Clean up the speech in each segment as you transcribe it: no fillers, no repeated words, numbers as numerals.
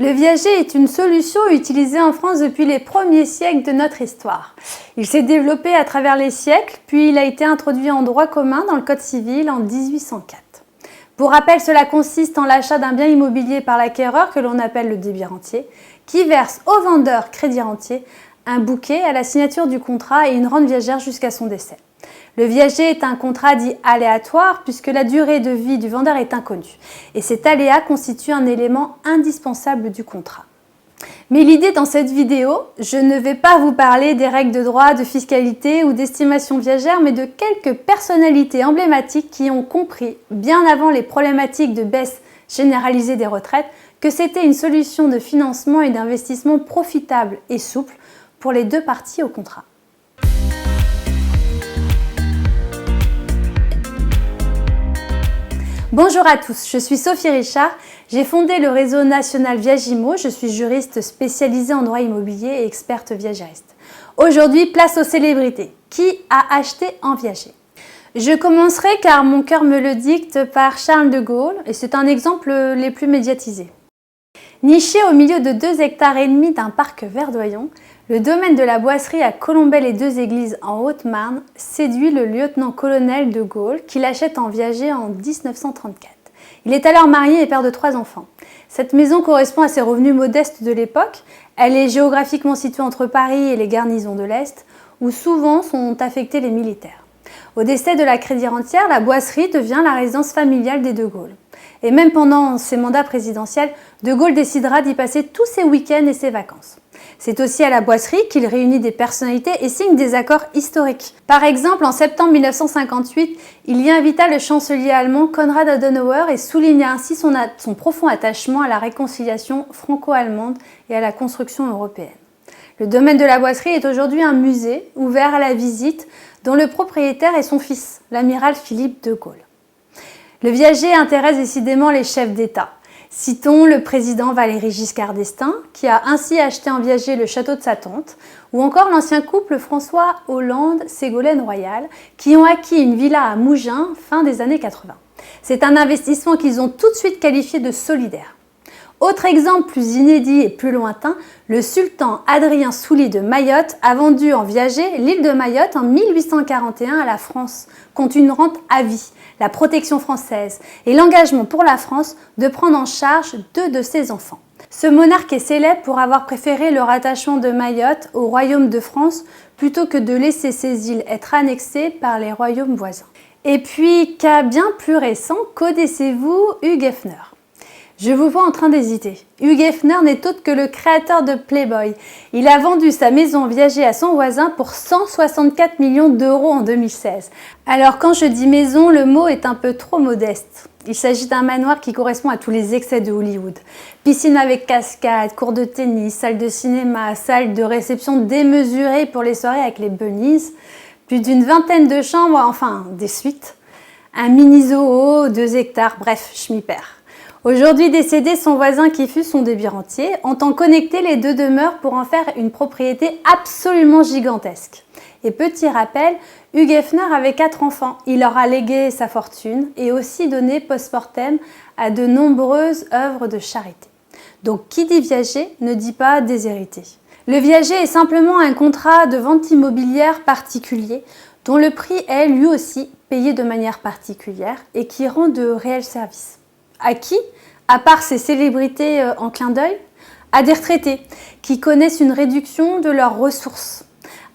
Le viager est une solution utilisée en France depuis les premiers siècles de notre histoire. Il s'est développé à travers les siècles, puis il a été introduit en droit commun dans le Code civil en 1804. Pour rappel, cela consiste en l'achat d'un bien immobilier par l'acquéreur, que l'on appelle le débit rentier, qui verse au vendeur crédit rentier un bouquet à la signature du contrat et une rente viagère jusqu'à son décès. Le viager est un contrat dit aléatoire puisque la durée de vie du vendeur est inconnue. Et cet aléa constitue un élément indispensable du contrat. Mais l'idée dans cette vidéo, je ne vais pas vous parler des règles de droit, de fiscalité ou d'estimation viagère, mais de quelques personnalités emblématiques qui ont compris, bien avant les problématiques de baisse généralisée des retraites, que c'était une solution de financement et d'investissement profitable et souple pour les deux parties au contrat. Bonjour à tous, je suis Sophie Richard, j'ai fondé le réseau national Viagimo, je suis juriste spécialisée en droit immobilier et experte viagériste. Aujourd'hui, place aux célébrités. Qui a acheté en viager? Je commencerai, car mon cœur me le dicte, par Charles de Gaulle, et c'est un exemple les plus médiatisés. Niché au milieu de 2,5 hectares d'un parc verdoyant, le domaine de la Boisserie à Colombey-les-Deux-Églises en Haute-Marne séduit le lieutenant-colonel de Gaulle qui l'achète en viager en 1934. Il est alors marié et père de 3 enfants. Cette maison correspond à ses revenus modestes de l'époque. Elle est géographiquement située entre Paris et les garnisons de l'Est, où souvent sont affectés les militaires. Au décès de la crédit rentière, la Boisserie devient la résidence familiale des de Gaulle. Et même pendant ses mandats présidentiels, de Gaulle décidera d'y passer tous ses week-ends et ses vacances. C'est aussi à la Boisserie qu'il réunit des personnalités et signe des accords historiques. Par exemple, en septembre 1958, il y invita le chancelier allemand Konrad Adenauer et souligna ainsi son profond attachement à la réconciliation franco-allemande et à la construction européenne. Le domaine de la Boisserie est aujourd'hui un musée ouvert à la visite dont le propriétaire est son fils, l'amiral Philippe de Gaulle. Le viager intéresse décidément les chefs d'État. Citons le président Valéry Giscard d'Estaing, qui a ainsi acheté en viager le château de sa tante, ou encore l'ancien couple François Hollande-Ségolène Royal, qui ont acquis une villa à Mougins fin des années 80. C'est un investissement qu'ils ont tout de suite qualifié de solidaire. Autre exemple plus inédit et plus lointain, le sultan Adrien Souli de Mayotte a vendu en viager l'île de Mayotte en 1841 à la France, contre une rente à vie, la protection française et l'engagement pour la France de prendre en charge 2 de ses enfants. Ce monarque est célèbre pour avoir préféré le rattachement de Mayotte au royaume de France plutôt que de laisser ces îles être annexées par les royaumes voisins. Et puis, cas bien plus récent, connaissez-vous Hugh Hefner? Je vous vois en train d'hésiter. Hugh Hefner n'est autre que le créateur de Playboy. Il a vendu sa maison viager à son voisin pour 164 millions d'euros en 2016. Alors quand je dis maison, le mot est un peu trop modeste. Il s'agit d'un manoir qui correspond à tous les excès de Hollywood. Piscine avec cascade, cours de tennis, salle de cinéma, salle de réception démesurée pour les soirées avec les bunnies, plus d'une vingtaine de chambres, enfin des suites, un mini zoo, 2 hectares, bref, je m'y perds. Aujourd'hui décédé, son voisin qui fut son débit rentier entend connecter les 2 demeures pour en faire une propriété absolument gigantesque. Et petit rappel, Hugh Hefner avait 4 enfants. Il leur a légué sa fortune et aussi donné post-mortem à de nombreuses œuvres de charité. Donc qui dit viager ne dit pas déshérité. Le viager est simplement un contrat de vente immobilière particulier dont le prix est lui aussi payé de manière particulière et qui rend de réels services. À qui? À part ces célébrités en clin d'œil? À des retraités qui connaissent une réduction de leurs ressources.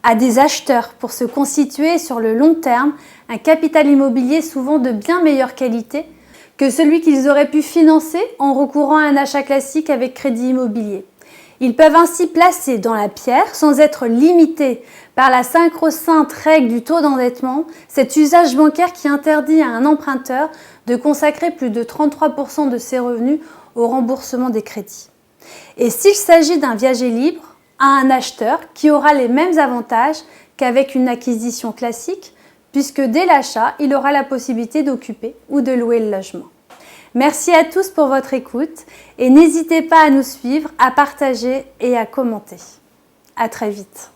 À des acheteurs pour se constituer sur le long terme un capital immobilier souvent de bien meilleure qualité que celui qu'ils auraient pu financer en recourant à un achat classique avec crédit immobilier. Ils peuvent ainsi placer dans la pierre, sans être limités par la sacro-sainte règle du taux d'endettement, cet usage bancaire qui interdit à un emprunteur de consacrer plus de 33% de ses revenus au remboursement des crédits. Et s'il s'agit d'un viager libre, à un acheteur qui aura les mêmes avantages qu'avec une acquisition classique, puisque dès l'achat, il aura la possibilité d'occuper ou de louer le logement. Merci à tous pour votre écoute et n'hésitez pas à nous suivre, à partager et à commenter. À très vite.